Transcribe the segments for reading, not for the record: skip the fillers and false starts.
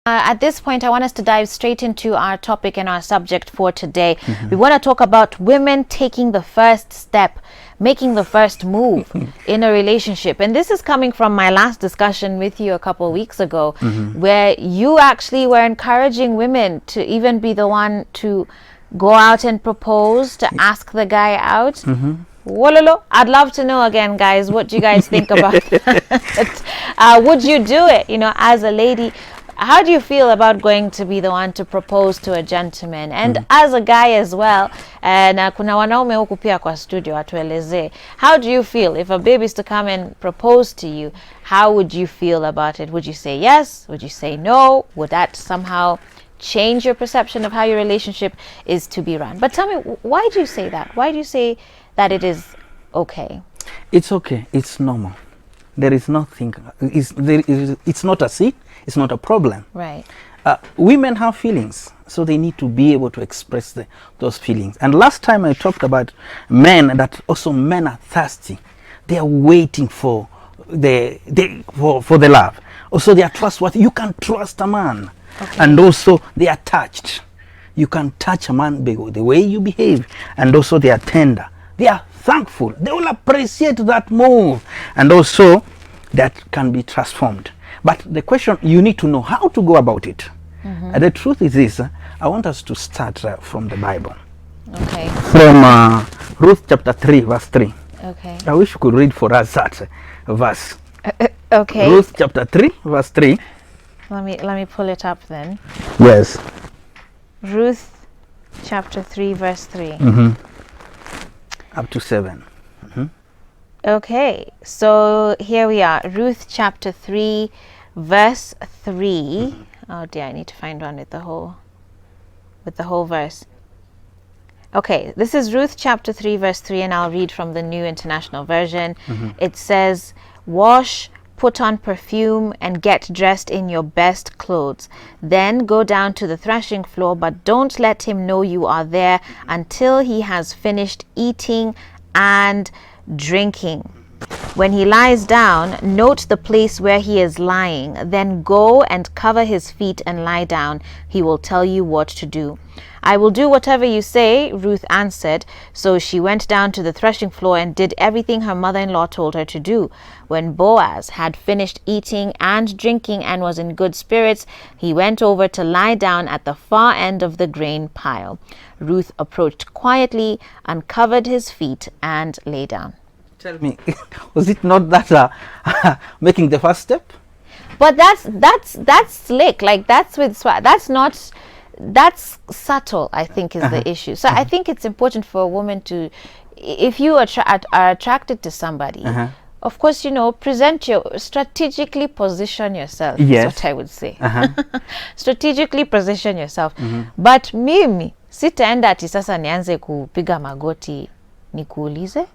At this point, I want us to dive straight into our topic and our subject for today. We want to talk about women taking the first step, making the first move in a relationship. And this is coming from my last discussion with you a couple of weeks ago, where you actually were encouraging women to even be the one to go out and propose, to ask the guy out. Wololo. I'd love to know again, guys, what do you guys think about that? Would you do it, as a lady? How do you feel about going to be the one to propose to a gentleman? And as a guy as well, na kuna wanaume huku pia kwa studio atueleze. How do you feel if a baby is to come and propose to you? How would you feel about it? Would you say yes? Would you say no? Would that somehow change your perception of how your relationship is to be run? But tell me, why do you say that? Why do you say that it is okay? It's okay. It's normal. There is nothing. It's not a sin. It's not a problem. Right. Women have feelings, so they need to be able to express those feelings. And last time I talked about men, that also men are thirsty. They are waiting for the love. Also, they are trustworthy. You can trust a man. Okay. And also, they are touched. You can touch a man by the way you behave. And also, they are tender. They are thankful. They will appreciate that move. And also, that can be transformed. But the question, you need to know how to go about it. The truth is this. I want us to start from the Bible. Okay. From Ruth chapter 3, verse 3. Okay. I wish you could read for us that verse. Okay. Ruth chapter 3, verse 3. Let me pull it up then. Yes. Ruth chapter 3, verse 3. Up to 7. Okay, so here we are, Ruth chapter 3, verse 3. Oh dear, I need to find one with the whole verse. Okay, this is Ruth chapter 3, verse 3, and I'll read from the New International Version. It says, "Wash, put on perfume, and get dressed in your best clothes. Then go down to the threshing floor, but don't let him know you are there until he has finished eating and drinking. When he lies down, note the place where he is lying. Then go and cover his feet and lie down. He will tell you what to do." "I will do whatever you say," Ruth answered. So she went down to the threshing floor and did everything her mother-in-law told her to do. When Boaz had finished eating and drinking and was in good spirits, he went over to lie down at the far end of the grain pile. Ruth approached quietly, uncovered his feet, and lay down. Tell me, was it not that making the first step? But that's slick. Like that's subtle, I think, is the issue. So I think it's important for a woman to, if you are attracted to somebody, of course, strategically position yourself. Yes. That's what I would say. Strategically position yourself. But mimi sitaenda ati sasa nianze kupiga magoti nikuulize.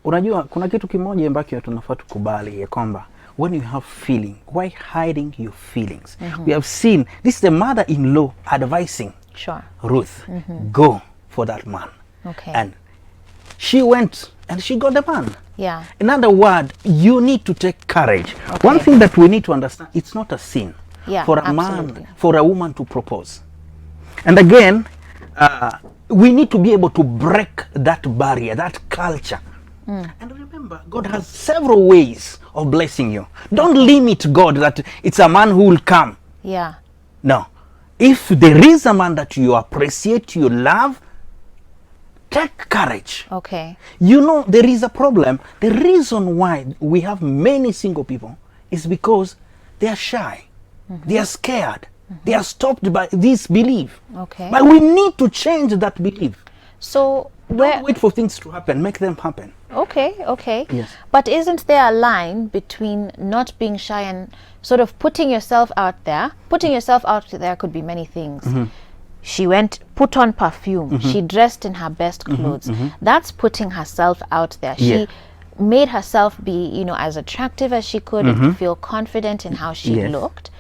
Unajua kuna kitu kimoja ambacho tunafaa tukubali ya kwamba when you have feeling, why hiding your feelings? We have seen this is the mother-in-law advising Ruth, go for that man. Okay. And she went and she got the man. Yeah. In other words, you need to take courage. Okay. One thing that we need to understand, it's not a sin for a absolutely. man, for a woman to propose. And again, we need to be able to break that barrier, that culture. And remember, God has several ways of blessing you. Don't limit God that it's a man who will come. Yeah. No. If there is a man that you appreciate, you love, take courage. Okay. There is a problem. The reason why we have many single people is because they are shy. They are scared. They are stopped by this belief. Okay. But we need to change that belief. So don't wait for things to happen. Make them happen. Okay. Yes. But isn't there a line between not being shy and sort of putting yourself out there? Putting yourself out there could be many things. She put on perfume. She dressed in her best clothes. That's putting herself out there. She made herself be, as attractive as she could and feel confident in how she looked.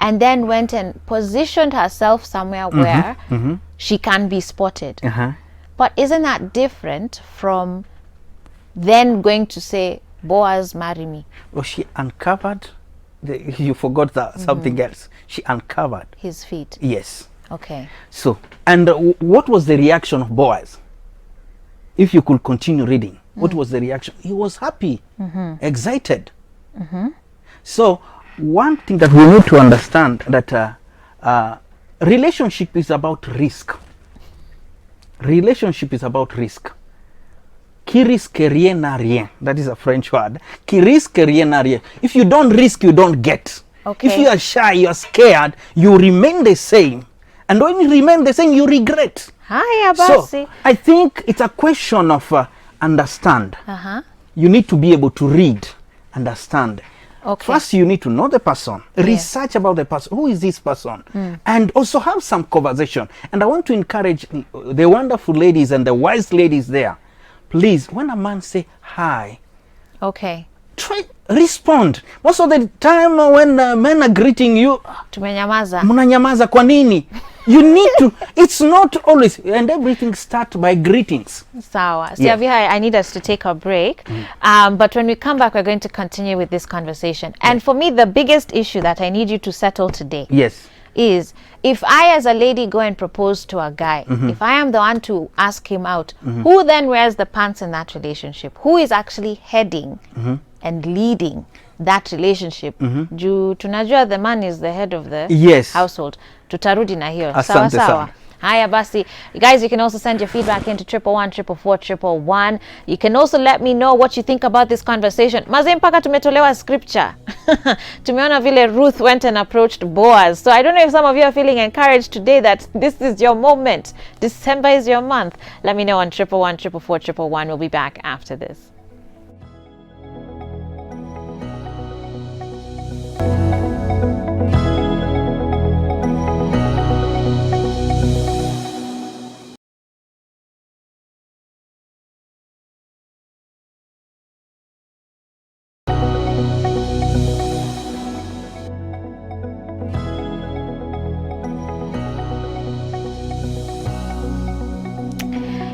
And then went and positioned herself somewhere where she can be spotted. But isn't that different from then going to say, Boaz, marry me? Well, she uncovered you forgot that something else. She uncovered his feet. Yes. Okay. So, and what was the reaction of Boaz? If you could continue reading, what was the reaction? He was happy, excited. So, one thing that we need to understand that relationship is about risk. Relationship is about risk. Qui risque rien n'a rien. That is a French word. Qui risque rien n'a rien. If you don't risk, you don't get. Okay. If you are shy, you are scared, you remain the same. And when you remain the same, you regret. Hi, Abasi. So, I think it's a question of understand. You need to be able to read, understand. Okay. First, you need to know the person, research about the person. Who is this person? And also have some conversation. And I want to encourage the wonderful ladies and the wise ladies there. Please, when a man say hi, okay, try respond. Most of the time when men are greeting you, tumenyamaza. Mnanyamaza kwa nini? You need to, it's not always, and everything start by greetings. Sawa. Syaviha, I need us to take a break. But when we come back, we're going to continue with this conversation. And for me, the biggest issue that I need you to settle today is, if I as a lady go and propose to a guy, if I am the one to ask him out, who then wears the pants in that relationship? Who is actually heading and leading that relationship? Juu tunajua the man is the head of the household. Tutarudi na hiyo. Sawa sawa. Haya basi, guys, you can also send your feedback into 111-444-111. You can also let me know what you think about this conversation. Maze mpaka tumetolewa scripture. Tumeona vile Ruth went and approached Boaz. So I don't know if some of you are feeling encouraged today that this is your moment. December is your month. Let me know on 111-444-111. We'll be back after this.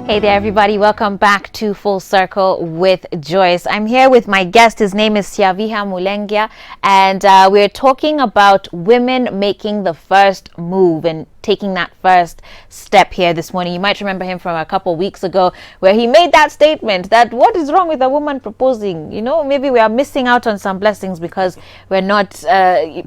Hey there, everybody. Welcome back to Full Circle with Joyce. I'm here with my guest. His name is Syaviha Mulengya, and we're talking about women making the first move and taking that first step here this morning. You might remember him from a couple weeks ago where he made that statement that what is wrong with a woman proposing? You know, maybe we are missing out on some blessings because we're not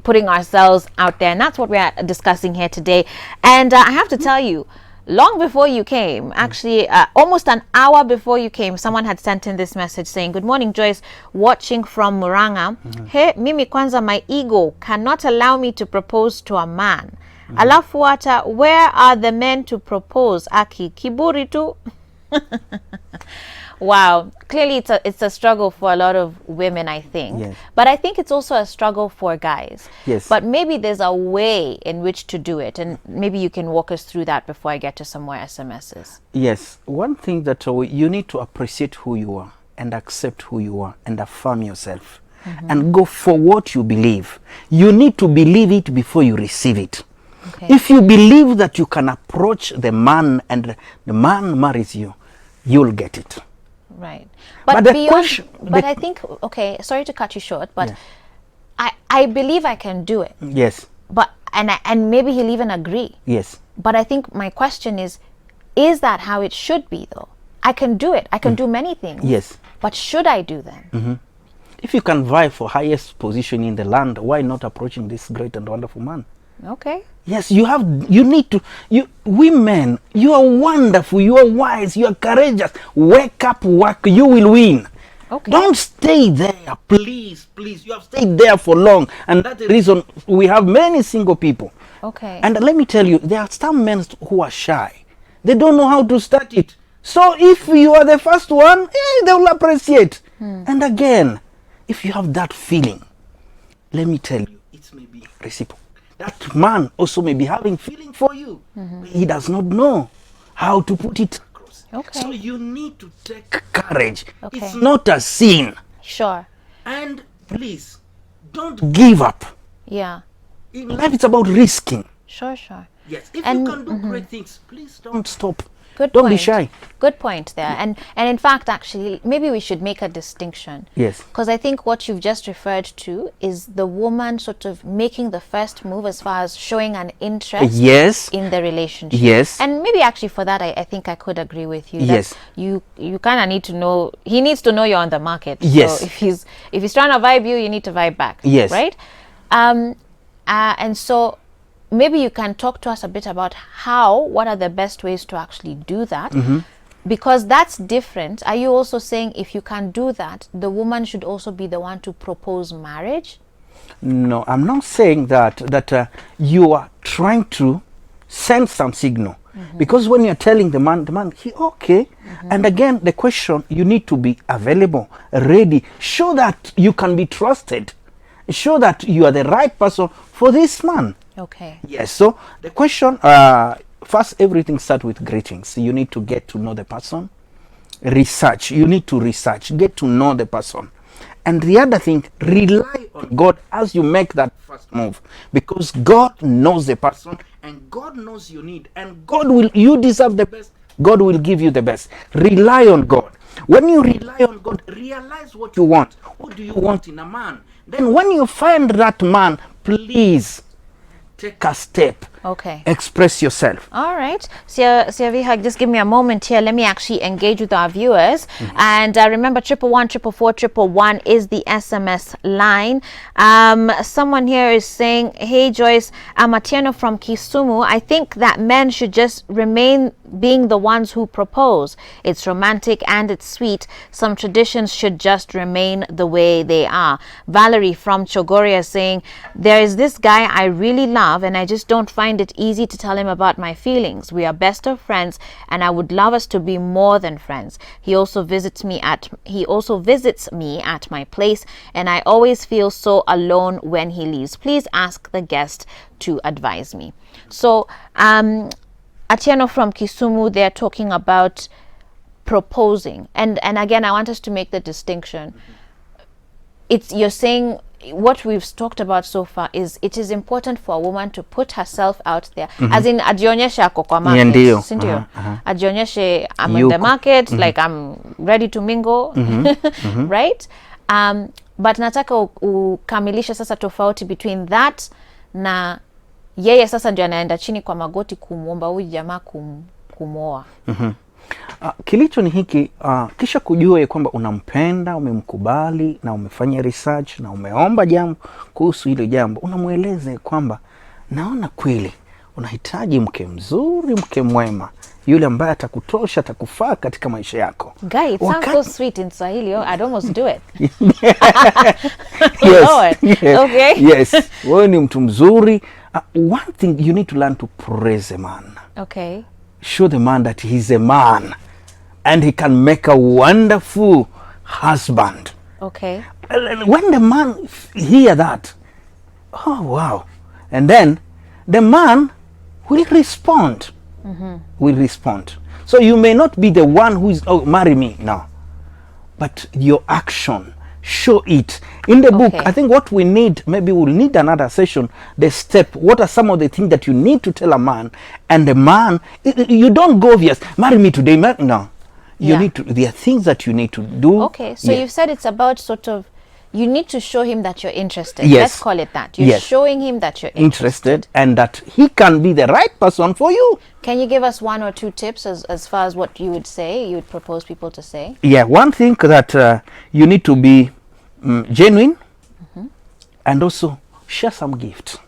putting ourselves out there. And that's what we're discussing here today. And I have to tell you, long before you came, actually almost an hour before you came, someone had sent in this message saying, "Good morning, Joyce, watching from Muranga. Hey, mimi kwanza, my ego cannot allow me to propose to a man. Alafu hata, where are the men to propose? Aki, kiburi tu." Wow, clearly it's a struggle for a lot of women, I think. But I think it's also a struggle for guys. But maybe there's a way in which to do it, and maybe you can walk us through that before I get to some more SMSs. Yes, one thing that you need to appreciate who you are and accept who you are and affirm yourself and go for what you believe. You need to believe it before you receive it. If you believe that you can approach the man and the man marries you, you'll get it. Right. But beyond, but I think, okay, sorry to cut you short, but I believe I can do it. But and maybe he'll even agree. But I think my question is that how it should be though? I can do it. I can do many things. But should I do them? If you can vie for highest position in the land, why not approaching this great and wonderful man? Yes, you need to, women, you are wonderful, you are wise, you are courageous. Wake up, work, you will win. Don't stay there, please. You have stayed there for long, and that's the reason we have many single people. And let me tell you, there are some men who are shy. They don't know how to start it. So if you are the first one, they will appreciate. And again, if you have that feeling, let me tell you, it's maybe reciprocal. That man also may be having feeling for you. He does not know how to put it across. So you need to take courage. It's not a sin. And please, don't give up. In life, it's about risking. Yes. If you can do great things, please don't stop. Good Don't point. be shy. Good point there. And in fact, actually, maybe we should make a distinction. Yes. Because I think what you've just referred to is the woman sort of making the first move as far as showing an interest Yes. in the relationship. Yes. And maybe actually for that, I think I could agree with you. That Yes. You kind of need to know, he needs to know you're on the market. Yes. So if he's trying to vibe you, you need to vibe back. Yes. Right? And so maybe you can talk to us a bit about what are the best ways to actually do that? Because that's different. Are you also saying if you can do that, the woman should also be the one to propose marriage? No, I'm not saying that you are trying to send some signal. Because when you're telling the man, he okay. And again, the question, you need to be available, ready. Show that you can be trusted. Show that you are the right person for this man. Okay. Yes, so the question, first, everything starts with greetings. You need to get to know the person. Research. You need to research. Get to know the person. And the other thing, rely on God as you make that first move. Because God knows the person and God knows your need. And you deserve the best. God will give you the best. Rely on God. When you rely on God, realize what you want. What do you want in a man? Then when you find that man, please take a step. Okay. Express yourself. All right. Syaviha, just give me a moment here. Let me actually engage with our viewers. And remember, 111 is the SMS line. Someone here is saying, hey, Joyce, I'm Atieno from Kisumu. I think that men should just remain being the ones who propose. It's romantic and it's sweet. Some traditions should just remain the way they are. Valerie from Chogoria is saying, there is this guy I really love and I just don't find it easy to tell him about my feelings. We are best of friends and I would love us to be more than friends. He also visits me at my place and I always feel so alone when he leaves. Please ask the guest to advise me. So Atieno from Kisumu, they're talking about proposing, and again I want us to make the distinction. You're saying what we've talked about so far is it is important for a woman to put herself out there, as in ajionyeshe ako kwa market, sindio? Ajionyeshe I'm in the market, like I'm ready to mingle, right? But nataka ukamilisha sasa tofauti between that na yeye sasa ndio anaenda chini kwa magoti kumuomba huyu jamaa kumoa. Kilicho ni hiki, kisha kujua ya kwamba unampenda, umemkubali na umefanya research na umeomba jambo kuhusu hilo jambo, unamueleze kwamba naona kweli unahitaji mke mzuri, mke mwema, yule ambaye atakutosha, atakufaa katika maisha yako. Guy, it sounds so sweet in Swahili. I'd almost do it. Yes, Lord. yes, Okay. yes. Wewe ni mtu mzuri. One thing you need to learn to praise a man. Okay. Show the man that he's a man and he can make a wonderful husband. Okay. When the man hear that, oh wow, and then the man will respond. Will respond. So you may not be the one who is, oh, marry me, no, but your action, show it in the book. I think what we need, maybe we'll need another session, the step, what are some of the things that you need to tell a man, and the man, you don't go obvious, marry me today, no, you need to, there are things that you need to do. Okay, so you've said it's about sort of, you need to show him that you're interested. Yes. Let's call it that. You're showing him that you're interested and that he can be the right person for you. Can you give us one or two tips as far as what you would say, you would propose people to say? Yeah, one thing that you need to be genuine, and also share some gift.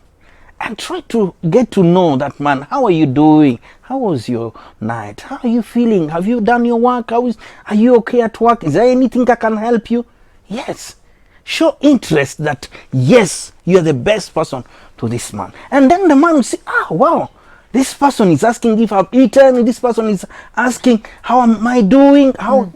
And try to get to know that man. How are you doing? How was your night? How are you feeling? Have you done your work? Are you okay at work? Is there anything that can help you? Yes. Show interest that, yes, you're the best person to this man. And then the man will say, wow, this person is asking if I've eaten. This person is asking, how am I doing? How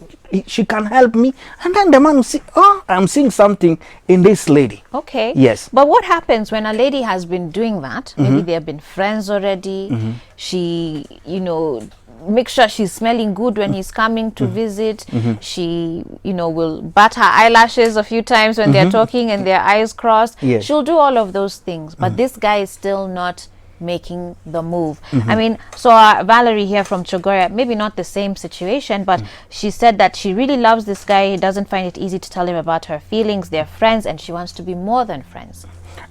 she can help me. And then the man will say, oh, I'm seeing something in this lady. Okay. Yes. But what happens when a lady has been doing that? Maybe they have been friends already. She, make sure she's smelling good when he's coming to visit. She, will bat her eyelashes a few times when they're talking and their eyes crossed. Yes. She'll do all of those things. But this guy is still not making the move. I mean, so Valerie here from Chogoria, maybe not the same situation, but she said that she really loves this guy. He doesn't find it easy to tell him about her feelings. They're friends, and she wants to be more than friends.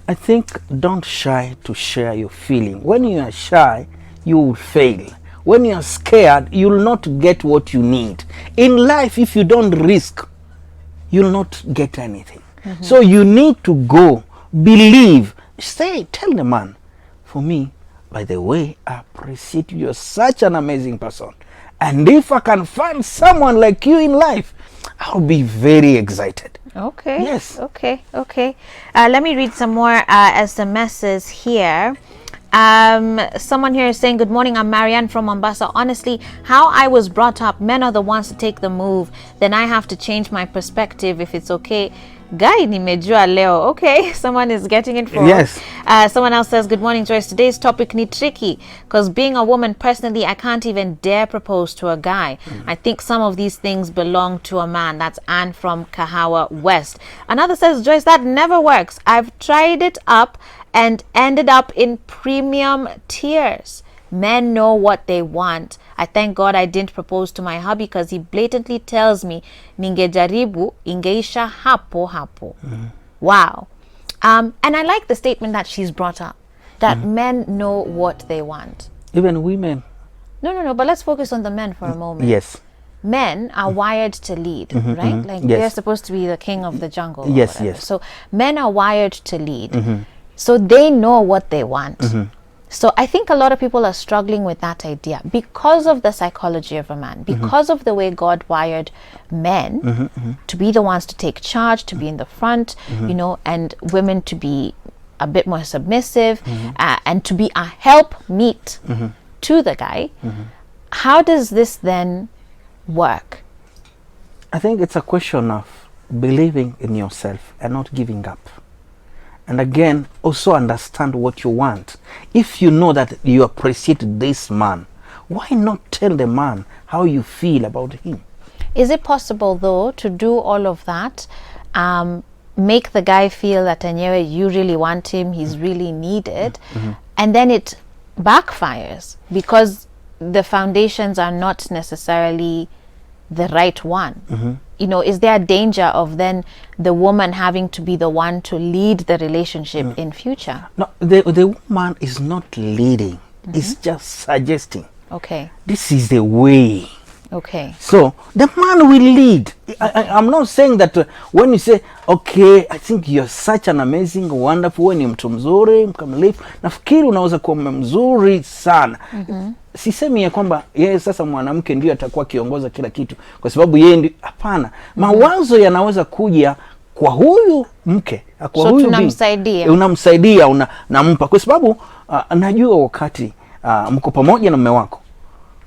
I think don't shy to share your feeling. When you are shy, you will fail. When you are scared, you will not get what you need. In life, if you don't risk, you'll not get anything. So you need to go, believe, tell the man, for me, by the way, I appreciate you. You're such an amazing person. And if I can find someone like you in life, I'll be very excited. Okay. Yes. Okay. Let me read some more SMSs here. Someone here is saying, good morning, I'm Marianne from Mombasa. Honestly, how I was brought up, men are the ones to take the move. Then I have to change my perspective if it's okay. Guy nimejua leo. Okay, someone is getting informed. Yes. Someone else says, good morning, Joyce. Today's topic ni tricky because being a woman, personally, I can't even dare propose to a guy. I think some of these things belong to a man. That's Anne from Kahawa West. Another says, Joyce, that never works. I've tried it up and ended up in premium tiers. Men know what they want. I thank God I didn't propose to my hubby because he blatantly tells me ningejaribu ingeisha hapo hapo. Wow. And I like the statement that she's brought up, that men know what they want. Even women. No, but let's focus on the men for a moment. Yes. Men are wired to lead, right? Like Yes. they're supposed to be the king of the jungle. or Yes, whatever. yes. So men are wired to lead. So they know what they want. So I think a lot of people are struggling with that idea because of the psychology of a man, because of the way God wired men to be the ones to take charge, to be in the front, you know, and women to be a bit more submissive and to be a helpmeet to the guy. How does this then work? I think it's a question of believing in yourself and not giving up. And again, also understand what you want. If you know that you appreciate this man, why not tell the man how you feel about him? Is it possible, though, to do all of that, make the guy feel that anyway, you really want him, he's really needed, and then it backfires because the foundations are not necessarily the right one? You know, is there a danger of then the woman having to be the one to lead the relationship in future? No, the woman is not leading, it's just suggesting. Okay. This is the way. Okay. So the man will lead. I'm not saying that when you say, okay, I think you're such an amazing, wonderful, wewe ni mtu mzuri, mkamilifu, nafikiri unaweza kuwa mzuri sana. Sisemi ya kwamba yeye sasa mwanamke ndio atakuwa kiongoza kila kitu kwa sababu yeye ndio, hapana. Mawazo yanaweza kuja kwa huyu mke, kwa So huyu tunamsaidia. Unamsaidia, unampa kwa sababu najua wakati mko pamoja na mume wako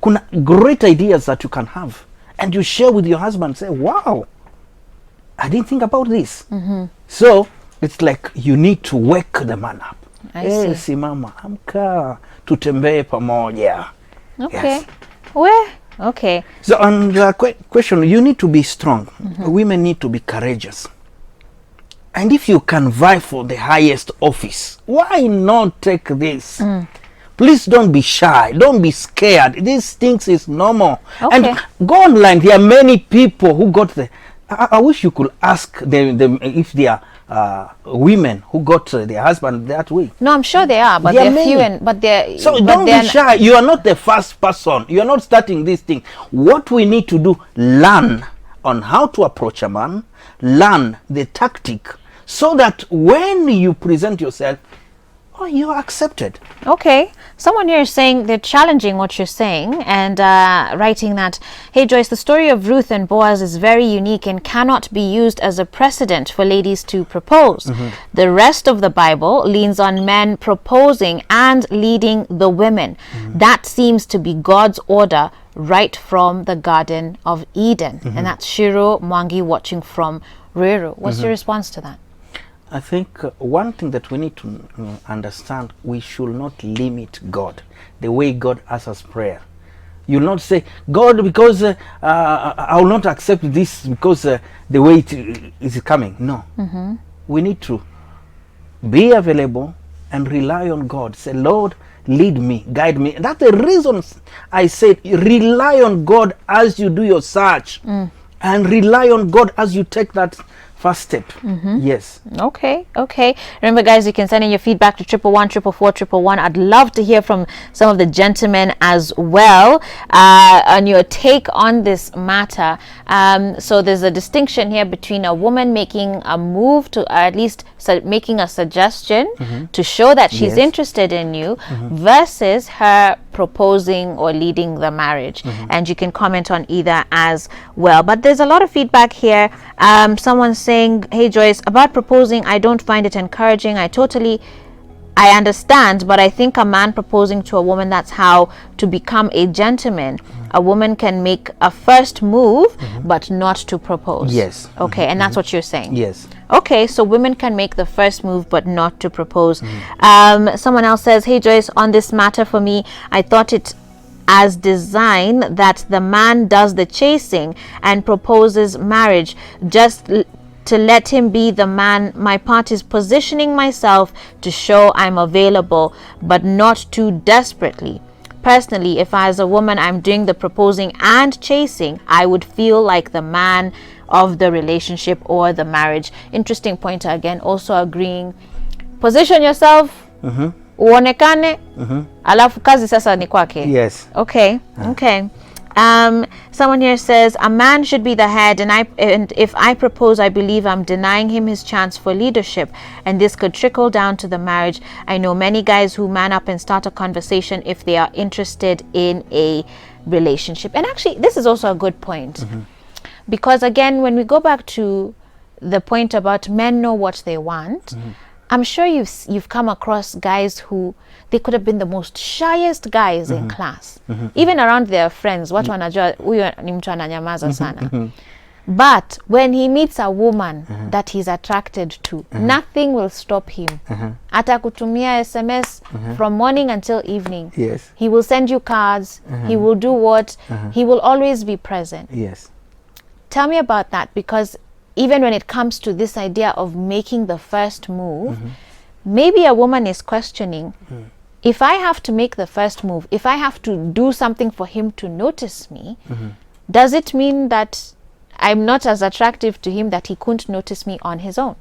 kuna great ideas that you can have and you share with your husband, say, wow, I didn't think about this. So it's like you need to wake the man up. I see. Simama, amka, tutembee pamoja. Okay. Yes. Where? Okay. So on the question, you need to be strong. Women need to be courageous. And if you can vie for the highest office, why not take this? Please don't be shy. Don't be scared. These things is normal. Okay. And go online. There are many people who got the... I wish you could ask them if they are women who got their husband that way. No, I'm sure they are, but There are they're few. many. But they're So but don't they're be shy. You are not the first person. You are not starting this thing. What we need to do, learn on how to approach a man, learn the tactic, so that when you present yourself, you are accepted. Okay. Someone here is saying they're challenging what you're saying and writing that, hey Joyce, the story of Ruth and Boaz is very unique and cannot be used as a precedent for ladies to propose. The rest of the Bible leans on men proposing and leading the women. That seems to be God's order right from the Garden of Eden. And that's Shiro Mwangi watching from Ruiru. What's your response to that? I think one thing that we need to understand, we should not limit God the way God answers prayer. You'll not say, God, because I will not accept this because the way it is coming. No. We need to be available and rely on God. Say, Lord, lead me, guide me. That's the reason I said rely on God as you do your search, and rely on God as you take that first step. Yes. Okay. Remember, guys, you can send in your feedback to 111 I'd love to hear from some of the gentlemen as well on your take on this matter. So there's a distinction here between a woman making a move to, or at least making a suggestion to show that she's interested in you, versus her proposing or leading the marriage. And you can comment on either as well. But there's a lot of feedback here. Someone saying, hey Joyce, about proposing, I don't find it encouraging. I understand, but I think a man proposing to a woman, that's how to become a gentleman. A woman can make a first move, but not to propose. Yes. Okay, and that's what you're saying? Yes. Okay, so women can make the first move, but not to propose. Someone else says, hey Joyce, on this matter for me, I thought it as design that the man does the chasing and proposes marriage, just to let him be the man. My part is positioning myself to show I'm available, but not too desperately. Personally, if as a woman I'm doing the proposing and chasing, I would feel like the man of the relationship or the marriage. Interesting pointer again, also agreeing. Position yourself, uonekane, alafu kazi sasa ni kwake. Yes. Okay. Someone here says a man should be the head, and if I propose, I believe I'm denying him his chance for leadership, and this could trickle down to the marriage. I know many guys who man up and start a conversation if they are interested in a relationship. And actually, this is also a good point, because again, when we go back to the point about men know what they want, I'm sure you've come across guys who they could have been the most shyest guys in class, even around their friends. Watu wanajua huyu ni mtu ananyamaza sana. But when he meets a woman that he's attracted to, nothing will stop him. Atakutumia SMS from morning until evening. Yes. He will send you cards. He will do what? He will always be present. Yes. Tell me about that, because even when it comes to this idea of making the first move, maybe a woman is questioning, if I have to make the first move, if I have to do something for him to notice me, does it mean that I'm not as attractive to him that he couldn't notice me on his own?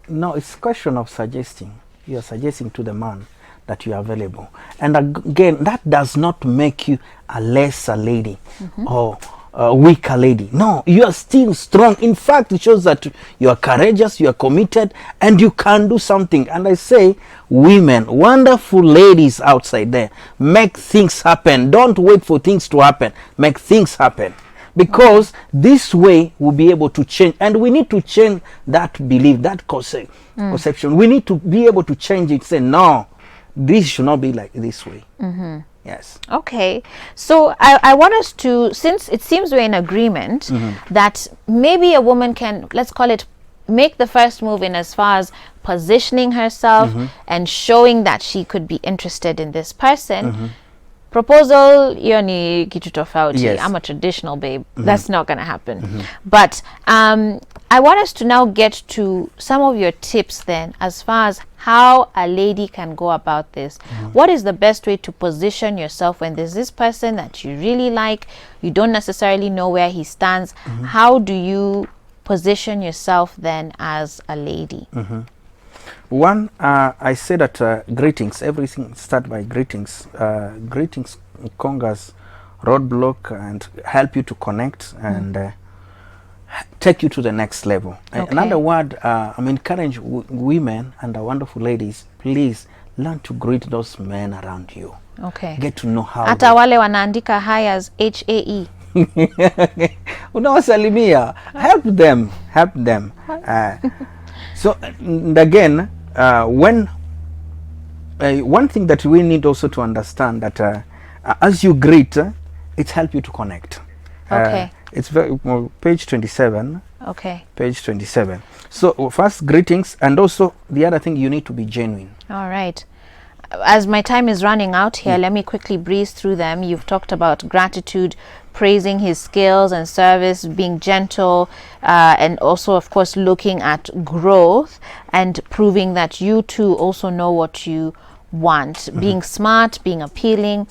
No, it's a question of suggesting. You're suggesting to the man that you are available. And again, that does not make you a lesser lady or a weaker lady. No, you are still strong. In fact, it shows that you are courageous, you are committed, and you can do something. And I say, women, wonderful ladies outside there, make things happen. Don't wait for things to happen. Make things happen. Because this way we'll be able to change. And we need to change that belief, that conception. We need to be able to change it. Say, no, this should not be like this way. Yes. Okay. So I want us to, since it seems we're in agreement that maybe a woman can, let's call it, make the first move in as far as positioning herself and showing that she could be interested in this person. Proposal, hiyo ni kitu tofauti. Yes. I'm a traditional babe. That's not going to happen. But I want us to now get to some of your tips then, as far as how a lady can go about this. What is the best way to position yourself when there's this person that you really like, you don't necessarily know where he stands? How do you position yourself then as a lady? One, I say that greetings, everything start by greetings. Greetings conquers roadblock and help you to connect and take you to the next level. Okay. Another word, I'm encouraging women and the wonderful ladies, please learn to greet those men around you. Okay. Get to know how. Hata wale wanaandika hi as HAE. Unawasalimia, help them. So again, when one thing that we need also to understand that as you greet, it helps you to connect. Okay. It's page 27. Okay. Page 27. So first, greetings, and also the other thing, you need to be genuine. All right. As my time is running out here, let me quickly breeze through them. You've talked about gratitude, praising his skills and service, being gentle, and also, of course, looking at growth and proving that you too also know what you want, being smart, being appealing,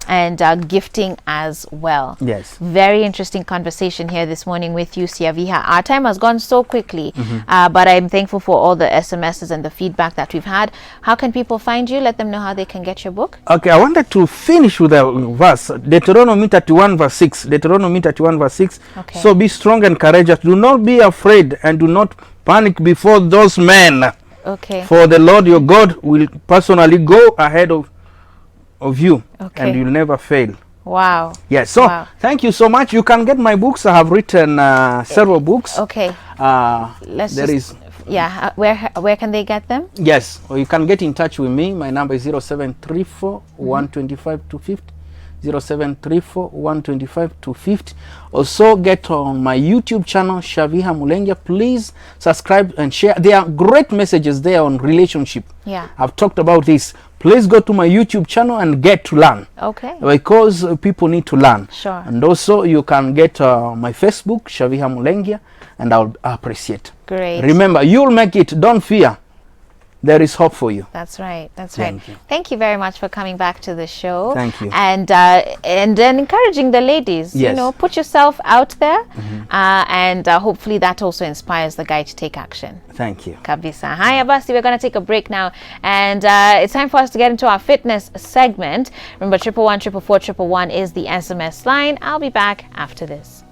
and gifting as well. Yes. Very interesting conversation here this morning with you, Syaviha. Our time has gone so quickly, but I'm thankful for all the SMSs and the feedback that we've had. How can people find you? Let them know how they can get your book. Okay, I wanted to finish with a verse, Deuteronomy 31 verse 6. Deuteronomy 31 verse 6. Okay. So be strong and courageous. Do not be afraid and do not panic before those men. Okay. For the Lord your God will personally go ahead of you, Okay. and you'll never fail. Wow. Yes. So Wow. thank you so much. You can get my books. I have written several books. Okay. Let's there is. Yeah. Where can they get them? Yes. Or you can get in touch with me. My number is 0734 125 250. 0734 125 250. Also get on my YouTube channel, Syaviha Mulengya. Please subscribe and share. There are great messages there on relationship. Yeah. I've talked about this. Please go to my YouTube channel and get to learn. Okay. Because people need to learn. Sure. And also you can get my Facebook, Syaviha Mulengya, and I'll appreciate. Great. Remember, you'll make it. Don't fear. There is hope for you. That's right. That's Thank right. you. Thank you very much for coming back to the show. Thank you. And then encouraging the ladies. Yes. You know, put yourself out there, and hopefully that also inspires the guy to take action. Thank you. Kabisa. Hi, Abasi. We're going to take a break now, and it's time for us to get into our fitness segment. Remember, 111 444 111 is the SMS line. I'll be back after this.